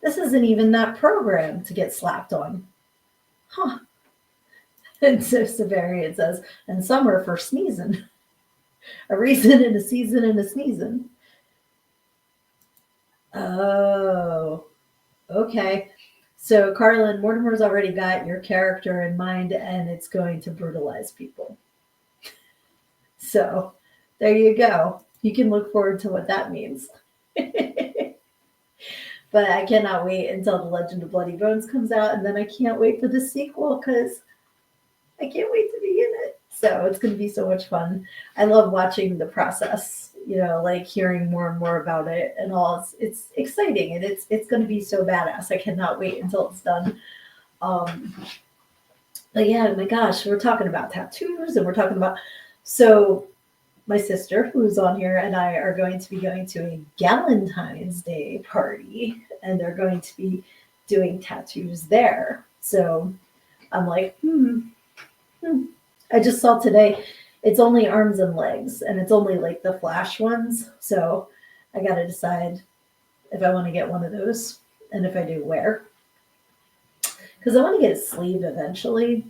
Speaker 1: This isn't even that program to get slapped on. Huh. And so Severian says, and some are for sneezing. A reason and a season and a sneezing. Oh, okay. So, Carlin, Mortimer's already got your character in mind, and it's going to brutalize people. So, there you go. You can look forward to what that means. But I cannot wait until The Legend of Bloody Bones comes out, and then I can't wait for the sequel because I can't wait to be in it. So it's going to be so much fun. I love watching the process, like hearing more and more about it and all. It's exciting, and it's going to be so badass. I cannot wait until it's done. But yeah, my gosh, we're talking about tattoos, and we're talking about so. My sister, who's on here, and I are going to be going to a Galentine's Day party, and they're going to be doing tattoos there. So I'm like, I just saw today, it's only arms and legs, and it's only like the flash ones. So I got to decide if I want to get one of those, and if I do, where. Because I want to get a sleeve eventually.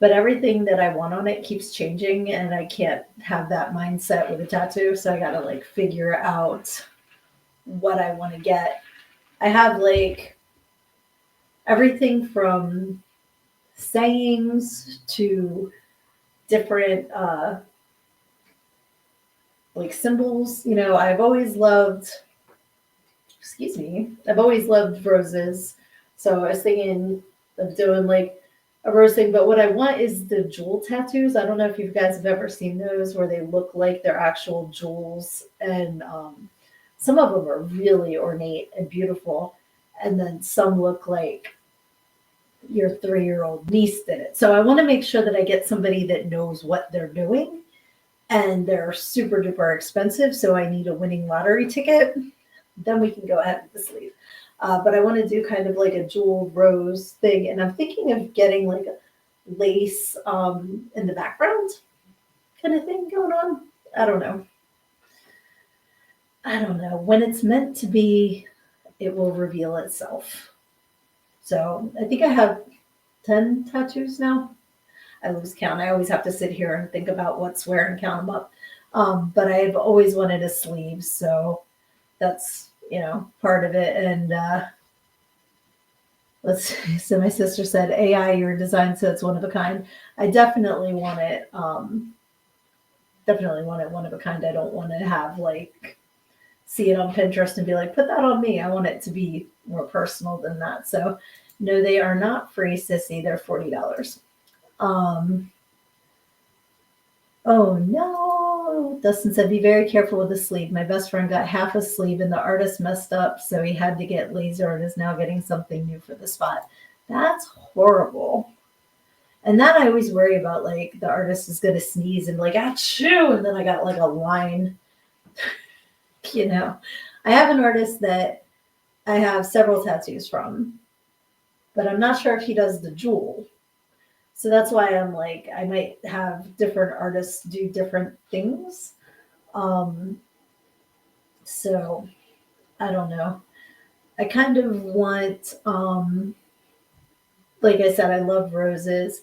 Speaker 1: But everything that I want on it keeps changing, and I can't have that mindset with a tattoo. So I got to like figure out what I want to get. I have like everything from sayings to different like symbols. I've always loved excuse me, I've always loved roses. So I was thinking of doing like a rose thing, but what I want is the jewel tattoos. I don't know if you guys have ever seen those where they look like they're actual jewels, and some of them are really ornate and beautiful, and then some look like your 3-year-old niece did it. So I want to make sure that I get somebody that knows what they're doing, and they're super duper expensive. So I need a winning lottery ticket. Then we can go ahead with the sleeve. But I want to do kind of like a jewel rose thing, and I'm thinking of getting like a lace in the background kind of thing going on. I don't know. I don't know. When it's meant to be, it will reveal itself. So I think I have 10 tattoos now. I lose count. I always have to sit here and think about what's where and count them up. But I've always wanted a sleeve, so that's part of it. And let's see. So my sister said, "AI, your design, so it's one of a kind." I definitely want it. Definitely want it one of a kind. I don't want to have like see it on Pinterest and be like, "Put that on me." I want it to be more personal than that. So no, they are not free, sissy. They're $40. Oh no. Dustin said, "Be very careful with the sleeve. My best friend got half a sleeve and the artist messed up, so he had to get laser and is now getting something new for the spot." That's horrible. And that I always worry about, like the artist is going to sneeze and be like, "Achoo!" And then I got like a line. I have an artist that I have several tattoos from, but I'm not sure if he does the jewel. So that's why I'm like, I might have different artists do different things. So I don't know. I kind of want, like I said, I love roses.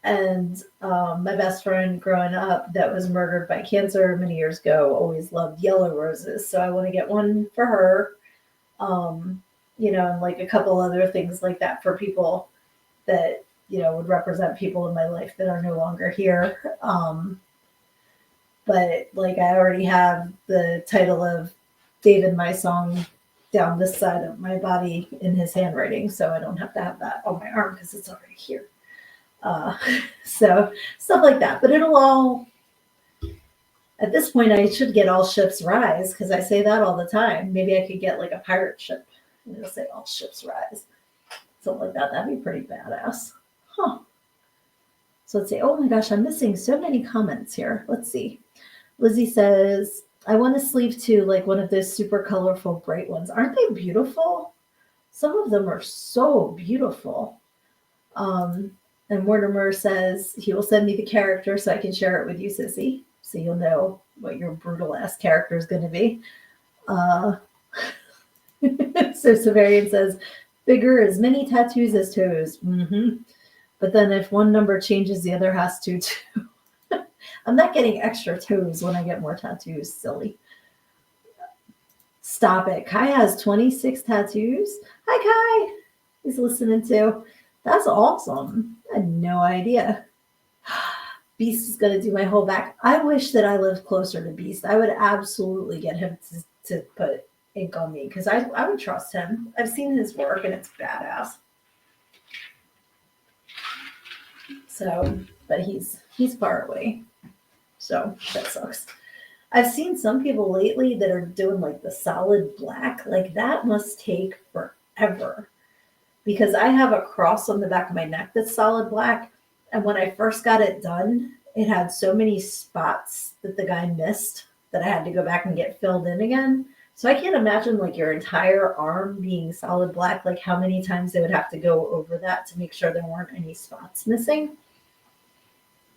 Speaker 1: And my best friend growing up that was murdered by cancer many years ago always loved yellow roses. So I want to get one for her, and like a couple other things like that for people that would represent people in my life that are no longer here. But like I already have the title of David My Song down this side of my body in his handwriting, so I don't have to have that on my arm because it's already here. So stuff like that. But it'll all, at this point, I should get All Ships Rise because I say that all the time. Maybe I could get like a pirate ship and it'll say All Ships Rise. Something like that. That'd be pretty badass. Huh. So let's see. Oh my gosh, I'm missing so many comments here. Let's see. Lizzie says, "I want a sleeve too, like one of those super colorful, bright ones. Aren't they beautiful? Some of them are so beautiful." And Mortimer says he will send me the character so I can share it with you, sissy, so you'll know what your brutal ass character is going to be. So Severian says, "Bigger as many tattoos as toes." Mm-hmm. But then if one number changes, the other has to too. I'm not getting extra toes when I get more tattoos, silly. Stop it. Kai has 26 tattoos. Hi, Kai. He's listening too. That's awesome. I had no idea. Beast is going to do my whole back. I wish that I lived closer to Beast. I would absolutely get him to put ink on me because I would trust him. I've seen his work and it's badass. So, but he's far away. So that sucks. I've seen some people lately that are doing like the solid black. Like that must take forever. Because I have a cross on the back of my neck that's solid black. And when I first got it done, it had so many spots that the guy missed that I had to go back and get filled in again. So I can't imagine like your entire arm being solid black, like how many times they would have to go over that to make sure there weren't any spots missing.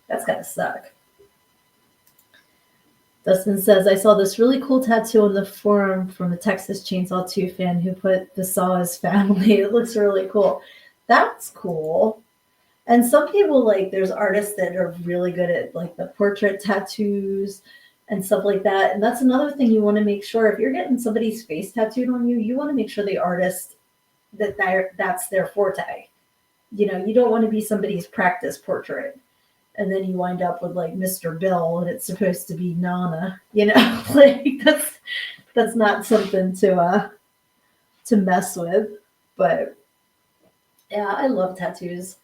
Speaker 1: That's gotta suck. Dustin says, "I saw this really cool tattoo on the forum from a Texas Chainsaw 2 fan who put the saw as family." It looks really cool. That's cool. And some people, like, there's artists that are really good at, like, the portrait tattoos and stuff like that. And that's another thing you want to make sure. If you're getting somebody's face tattooed on you, you want to make sure the artist, that's their forte. You don't want to be somebody's practice portrait. And then you wind up with like Mr. Bill and it's supposed to be Nana, like that's not something to to mess with. But yeah, I love tattoos.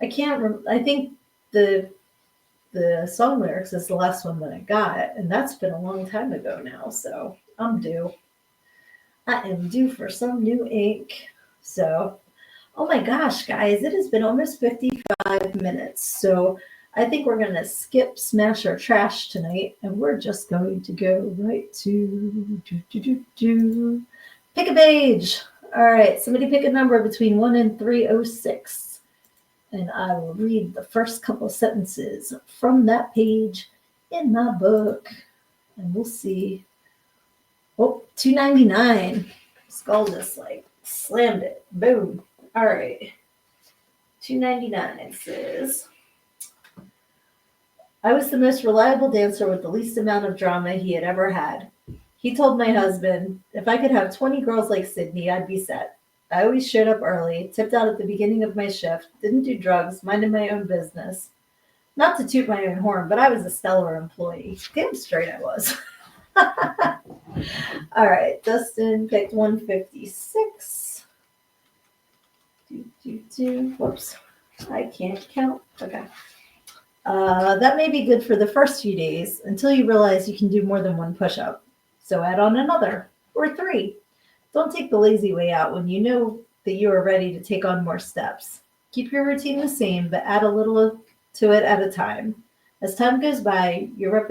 Speaker 1: I can't. I think the the song lyrics is the last one that I got, and that's been a long time ago now. So I'm due. I am due for some new ink. So, oh my gosh, guys, it has been almost 55 minutes. So I think we're gonna skip Smash or Trash tonight, and we're just going to go right to pick a page. All right, somebody pick a number between 1 and 306, and I will read the first couple sentences from that page in my book, and we'll see. Oh, 299. Skull just like slammed it. Boom. All right. 299 says, I was the most reliable dancer with the least amount of drama he had ever had. He told my husband, if I could have 20 girls like Sydney, I'd be set. I always showed up early, tipped out at the beginning of my shift, didn't do drugs, minded my own business. Not to toot my own horn, but I was a stellar employee. Damn straight I was. All right, Dustin picked 156. Whoops, I can't count. Okay. That may be good for the first few days until you realize you can do more than one push-up. So add on another or 3. Don't take the lazy way out when you know that you are ready to take on more steps. Keep your routine the same, but add a little to it at a time. As time goes by, your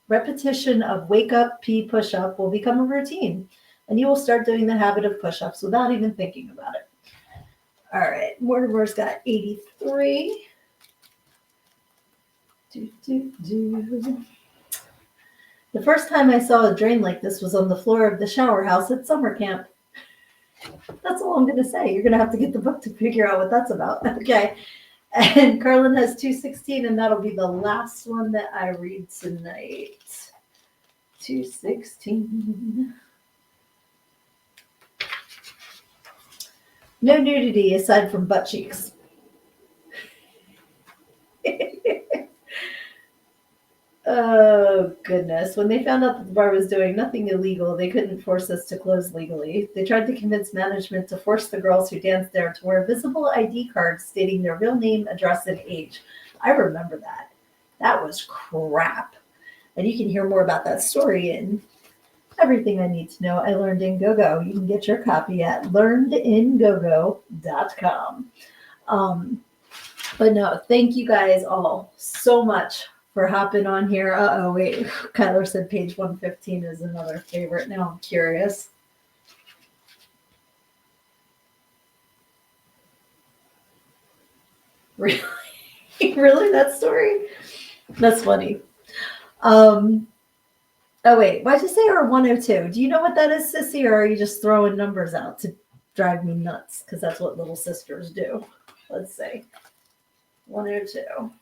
Speaker 1: repetition of wake up, pee, push up will become a routine, and you will start doing the habit of push ups without even thinking about it. All right, Mortimer's got 83. The first time I saw a drain like this was on the floor of the shower house at summer camp. That's all I'm going to say. You're going to have to get the book to figure out what that's about. Okay. And Carlin has 216, and that'll be the last one that I read tonight. 216. No nudity aside from butt cheeks. Oh, goodness. When they found out that the bar was doing nothing illegal, they couldn't force us to close legally. They tried to convince management to force the girls who danced there to wear visible ID cards stating their real name, address, and age. I remember that. That was crap. And you can hear more about that story in Everything I Need to Know I Learned in Go-Go. You can get your copy at learnedingogo.com. But no, thank you guys all so much for hopping on here. Wait. Kyler said page 115 is another favorite. Now I'm curious. Really? Really? That story? That's funny. Oh, wait. Why'd you say R102? Do you know what that is, Sissy, or are you just throwing numbers out to drive me nuts? Because that's what little sisters do. Let's see. 102.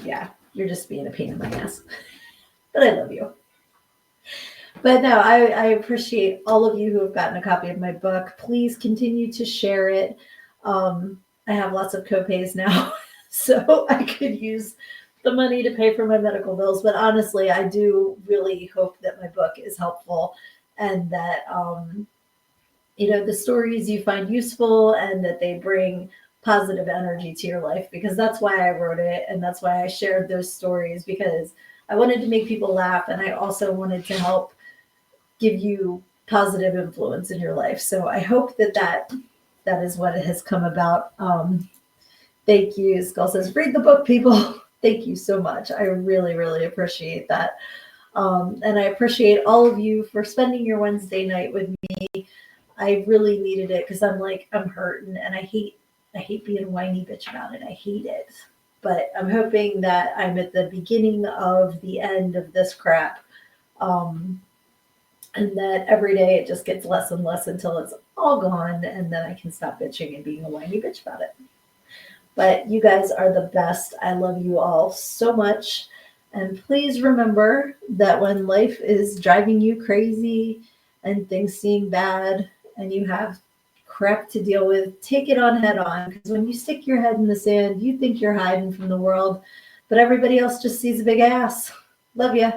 Speaker 1: Yeah, you're just being a pain in my ass. But I love you. But no, I appreciate all of you who have gotten a copy of my book. Please continue to share it. I have lots of copays now, so I could use the money to pay for my medical bills. But honestly, I do really hope that my book is helpful and that the stories you find useful and that they bring positive energy to your life, because that's why I wrote it and that's why I shared those stories, because I wanted to make people laugh and I also wanted to help give you positive influence in your life. So I hope that is what it has come about. Thank you. Skull says, read the book, people. Thank you so much. I really, really appreciate that. And I appreciate all of you for spending your Wednesday night with me. I really needed it because I'm hurting and I hate being a whiny bitch about it. I hate it. But I'm hoping that I'm at the beginning of the end of this crap. And that every day it just gets less and less until it's all gone, and then I can stop bitching and being a whiny bitch about it. But you guys are the best. I love you all so much. And please remember that when life is driving you crazy and things seem bad and you have crap to deal with, take it on head on. Because when you stick your head in the sand, you think you're hiding from the world. but everybody else just sees a big ass. Love ya.